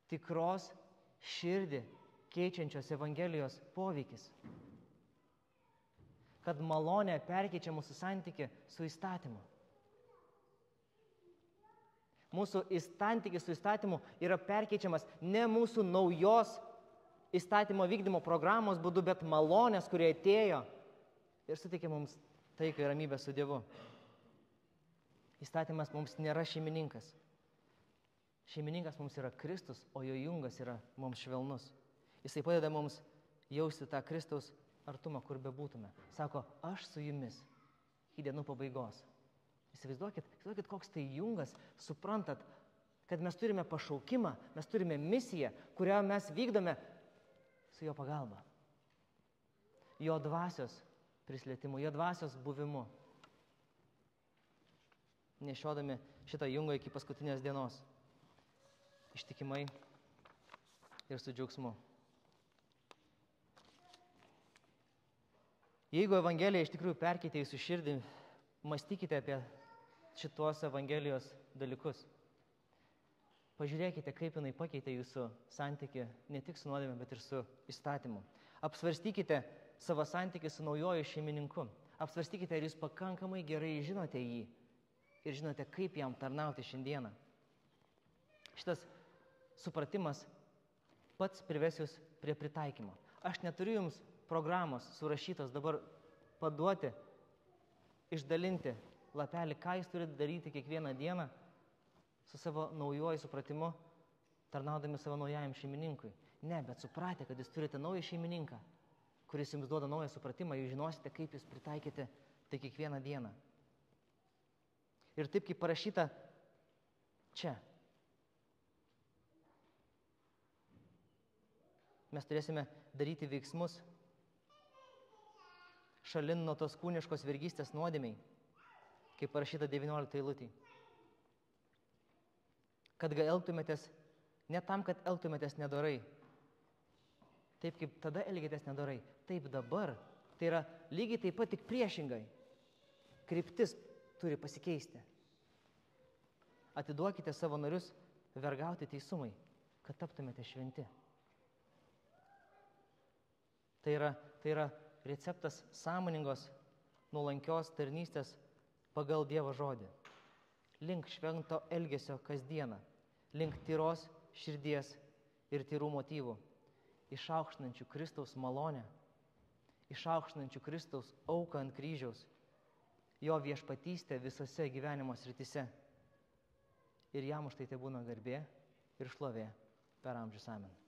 tikros širdį keičiančios Evangelijos poveikis. Kad malonė perkeičia mūsų santykį su įstatymu. Mūsų santykis su įstatymu yra perkeičiamas ne mūsų naujos įstatymo vykdymo programos būdu, bet malonės, kurie atėjo ir suteikė mums taiką ir ramybę su Dievu. Įstatymas mums nėra šeimininkas. Šeimininkas mums yra Kristus, o jo jungas yra mums švelnus. Jisai padeda mums jausti tą Kristaus artumą, kur bebūtume. Sako, aš su jumis iki dienų pabaigos. Įsivaizduokit, koks tai jungas, suprantat, kad mes turime pašaukimą, mes turime misiją, kurią mes vykdome su jo pagalba. Jo dvasios prislietimu, jo dvasios buvimu. Nešiodami šitą jungą iki paskutinės dienos. Ištikimai ir su džiaugsmu. Jeigu Evangelija iš tikrųjų perkeitė jūsų širdį, mąstykite apie šitos Evangelijos dalykus. Pažiūrėkite, kaip jinai pakeitė jūsų santykį ne tik su nuodėme, bet ir su įstatymu. Apsvarstykite savo santykį su naujoju šeimininku. Apsvarstykite, ar jūs pakankamai gerai žinote jį ir žinote, kaip jam tarnauti šiandieną. Šitas supratimas pats prives jūs prie pritaikymo. Aš neturiu jums programos surašytos dabar paduoti, išdalinti lapelį, ką jūs turite daryti kiekvieną dieną su savo naujoju supratimu, tarnaudami savo naujajam šeimininkui. Ne, bet supratę, kad jūs turite naują šeimininką, kuris jums duoda naują supratimą, jūs žinosite, kaip jūs pritaikyti tai kiekvieną dieną. Ir taip, kaip parašyta čia. Mes turėsime daryti veiksmus šalin nuo tos kūniškos vergystės nuodėmiai, kaip parašyta 19 eilutėj. Kad elgtumėtės ne tam, kad elgtumėtės nedorai. Taip kaip tada elgėtės nedorai, taip dabar. Tai yra lygiai taip pat tik priešingai. Kryptis turi pasikeisti. Atiduokite savo narius vergauti teisumai, kad taptumėte šventi. Tai yra receptas sąmoningos, nuolankios tarnystės pagal Dievo žodį. Link švento elgesio kasdieną, link tyros širdies ir tyrų motyvų, išaukštinančių Kristaus malonę, išaukštinančių Kristaus auką ant kryžiaus, jo viešpatystę visose gyvenimo srityse. Ir jam už tai būna garbė ir šlovė per amžius. Amen.